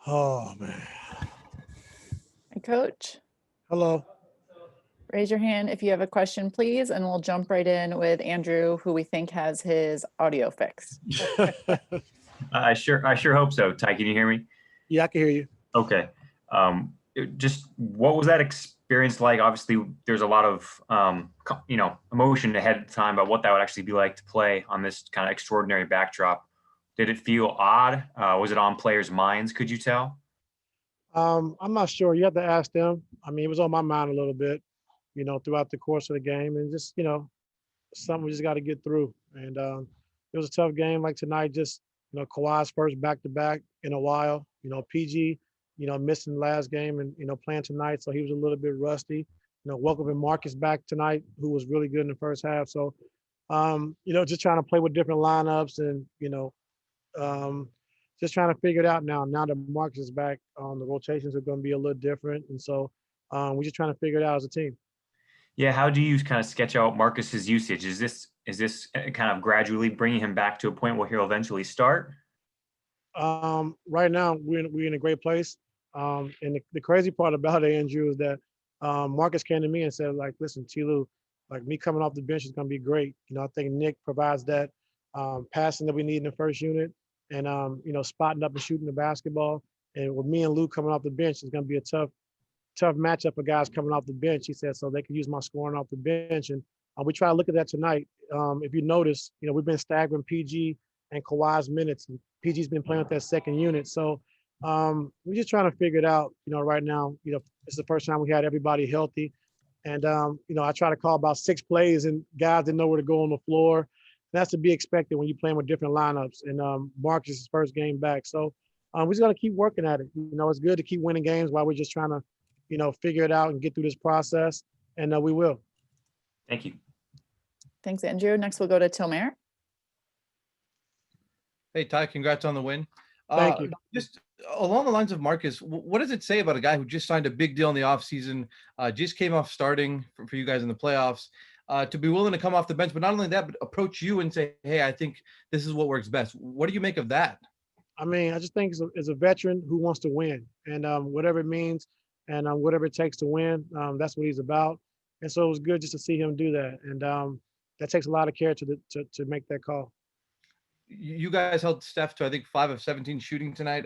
Oh man. Hi, Coach. Hello. Raise your hand if you have a question, please, and we'll jump right in with Andrew, who we think has his audio fixed. I sure hope so. Ty, can you hear me? Yeah, I can hear you. Okay. Just what was that experience like? Obviously, there's a lot of emotion ahead of time about what that would actually be like to play on this kind of extraordinary backdrop. Did it feel odd? Was it on players' minds? Could you tell? I'm not sure. You have to ask them. I mean, it was on my mind a little bit, throughout the course of the game, and just something we just got to get through. And it was a tough game like tonight. Just Kawhi's first back to back in a while. PG, missing the last game and playing tonight, so he was a little bit rusty. Welcoming Marcus back tonight, who was really good in the first half. So, just trying to play with different lineups and um, just trying to figure it out now. Now that Marcus is back, the rotations are going to be a little different, and so we're just trying to figure it out as a team. Yeah. How do you kind of sketch out Marcus's usage? Is this kind of gradually bringing him back to a point where he'll eventually start? Right now, we're in a great place. And the crazy part about it, Andrew, is that Marcus came to me and said, like, listen, T. Lue, like me coming off the bench is going to be great. I think Nick provides that passing that we need in the first unit and, spotting up and shooting the basketball. And with me and Lou coming off the bench, it's going to be a tough matchup for guys coming off the bench. He said, so they can use my scoring off the bench. And we try to look at that tonight. If you notice, we've been staggering PG and Kawhi's minutes. And PG's been playing with that second unit. So we're just trying to figure it out, right now. It's the first time we had everybody healthy. And, I try to call about 6 plays and guys didn't know where to go on the floor. That's to be expected when you're playing with different lineups. And Marcus' first game back. So we just got to keep working at it. It's good to keep winning games while we're just trying to, figure it out and get through this process. And we will. Thank you. Thanks, Andrew. Next, we'll go to Tomer. Hey, Ty, congrats on the win. Thank you. Just along the lines of Marcus, what does it say about a guy who just signed a big deal in the offseason, just came off starting for you guys in the playoffs, to be willing to come off the bench, but not only that, but approach you and say, hey, I think this is what works best. What do you make of that? I mean, I just think as a veteran who wants to win and whatever it means and whatever it takes to win, that's what he's about. And so it was good just to see him do that. And that takes a lot of character to make that call. You guys held Steph to, I think, 5 of 17 shooting tonight.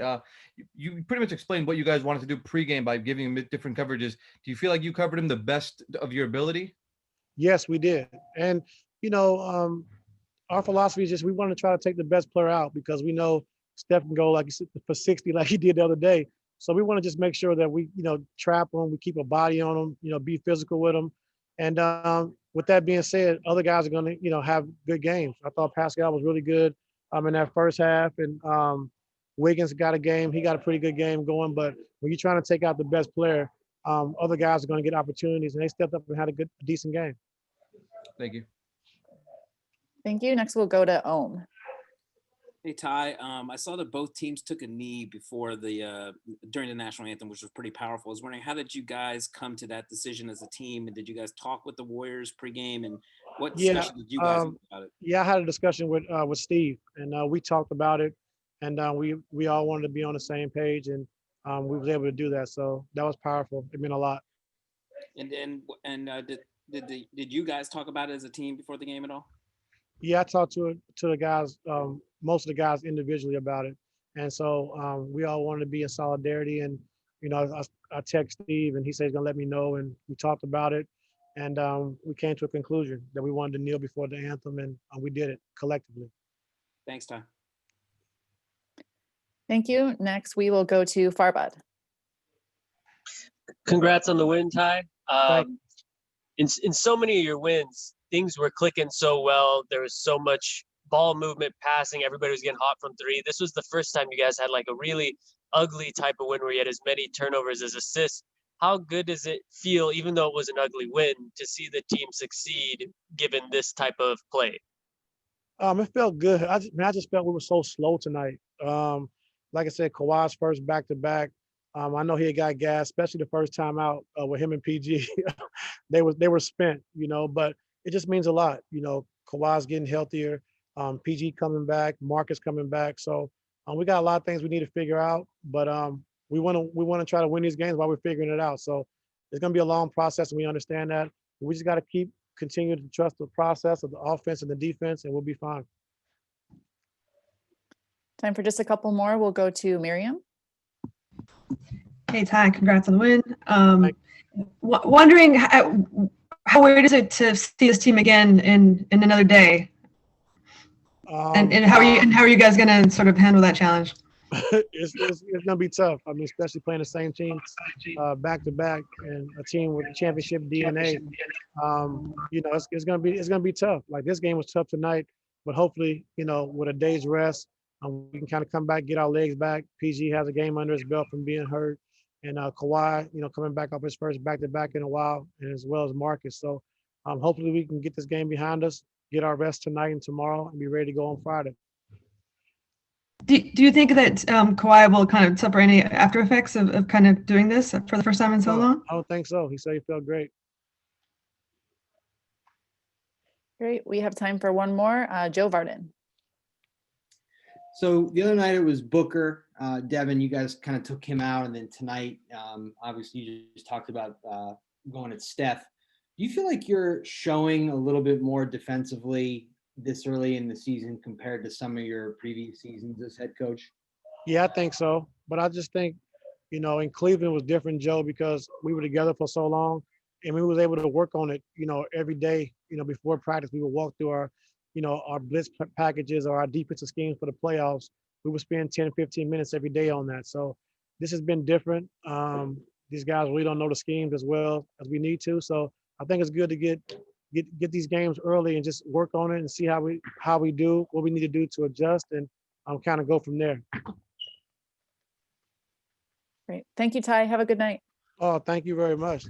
You pretty much explained what you guys wanted to do pregame by giving him different coverages. Do you feel like you covered him the best of your ability? Yes, we did. And, our philosophy is just we want to try to take the best player out because we know Steph can go like for 60 like he did the other day. So we want to just make sure that we, trap him, we keep a body on him, be physical with him. And with that being said, other guys are going to, have good games. I thought Pascal was really good in that first half. And Wiggins got a game. He got a pretty good game going. But when you're trying to take out the best player, other guys are going to get opportunities. And they stepped up and had a decent game. Thank you. Thank you. Next, we'll go to Ohm. Hey, Ty, I saw that both teams took a knee before during the national anthem, which was pretty powerful. I was wondering, how did you guys come to that decision as a team? And did you guys talk with the Warriors pregame? And what discussion did you guys have about it? Yeah, I had a discussion with Steve, and we talked about it, and we all wanted to be on the same page, and we was able to do that. So that was powerful. It meant a lot. And did you guys talk about it as a team before the game at all? Yeah, I talked to the guys, most of the guys individually about it, and so we all wanted to be in solidarity. And I text Steve, and he said he's gonna let me know, and we talked about it, and we came to a conclusion that we wanted to kneel before the anthem, and we did it collectively. Thanks, Ty. Thank you. Next, we will go to Farbad. Congrats on the win, Ty. Thank In so many of your wins, things were clicking so well. There was so much ball movement, passing. Everybody was getting hot from 3. This was the first time you guys had like a really ugly type of win where you had as many turnovers as assists. How good does it feel, even though it was an ugly win, to see the team succeed given this type of play? It felt good. I just felt we were so slow tonight. Like I said, Kawhi's first back-to-back. I know he had got gas, especially the first time out with him and PG. they were spent, but it just means a lot. Kawhi's getting healthier, PG coming back, Marcus coming back. So We got a lot of things we need to figure out, but we want to try to win these games while we're figuring it out. So it's going to be a long process, and we understand that. We just got to continue to trust the process of the offense and the defense, and we'll be fine. Time for just a couple more. We'll go to Miriam. Hey, Ty, congrats on the win. Thank Wondering how weird is it to see this team again in another day? And how are you guys gonna sort of handle that challenge? It's gonna be tough. I mean, especially playing the same team back to back, and a team with championship DNA. It's gonna be tough. Like, this game was tough tonight, but hopefully, with a day's rest, we can kind of come back, get our legs back. PG has a game under his belt from being hurt, and Kawhi, coming back off his first back to back in a while, and as well as Marcus. So hopefully we can get this game behind us, get our rest tonight and tomorrow, and be ready to go on Friday. Do you think that Kawhi will kind of suffer any after effects of kind of doing this for the first time in so long? I don't think so. He said he felt great. Great. We have time for one more. Joe Varden. So the other night it was Booker. Devin, you guys kind of took him out, and then tonight, obviously you just talked about going at Steph. Do you feel like you're showing a little bit more defensively this early in the season compared to some of your previous seasons as head coach? Yeah, I think so. But I just think, in Cleveland it was different, Joe, because we were together for so long, and we was able to work on it, every day. Before practice, we would walk through our blitz packages or our defensive schemes for the playoffs. We would spend 10, 15 minutes every day on that. So this has been different. These guys really don't know the schemes as well as we need to. So I think it's good to get these games early and just work on it and see how we do, what we need to do to adjust, and kind of go from there. Great. Thank you, Ty. Have a good night. Oh, thank you very much.